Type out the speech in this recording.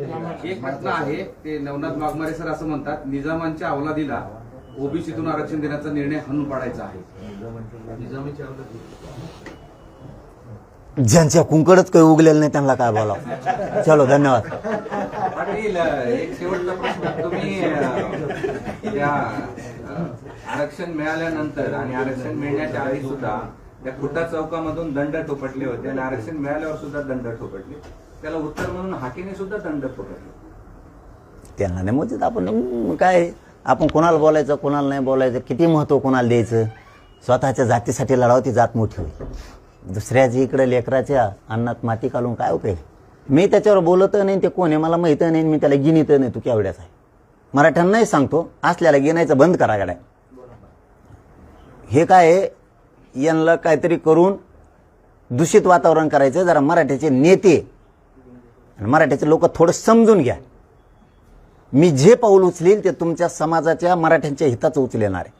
एक घटना आहे, ते नवनाथ वाघमारे सर असं म्हणतात, निजामांच्या अवलादीला ओबीसीतून आरक्षण देण्याचा निर्णय हाणून पाडायचा आहे. निजामाची अवलादी ज्यांच्या कुंकडच काही उगलेलं नाही त्यांना काय बोलावं. चलो धन्यवाद. पाटील, एक शेवटचा प्रश्न. तुम्ही त्या आरक्षण मिळाल्यानंतर आणि आरक्षण मिळण्याच्या आधी सुद्धा त्या खुटा चौकामधून दंड ठोपटले होते आणि आरक्षण मिळाल्यावर सुद्धा दंड ठोपटले. त्याला उत्तर म्हणून हाकेने सुद्धा दंड ठोपटले. त्यांना नाही मोजत आपण काय, आपण कोणाला बोलायचं कोणाला नाही बोलायचं, किती महत्व कोणाला द्यायचं. स्वतःच्या जातीसाठी लढावं ती जात मोठी होईल. दुसऱ्याची इकडे लेकराच्या अन्नात माती घालून काय उपयोग. मी त्याच्यावर बोलत नाही, ते कोण आहे मला माहित नाही, मी त्याला गिनीत नाही. तू केवढ्याच आहे मराठ्यांनाही सांगतो, असल्याला गिनायचं बंद करा गाड्या. हे काय यांना काहीतरी करून दूषित वातावरण करायचं. जरा मराठ्याचे नेते आणि मराठ्याचे लोक थोडं समजून घ्या. मी जे पाऊल उचलील ते तुमच्या समाजाच्या मराठ्यांच्या हिताचं उचलणार आहे.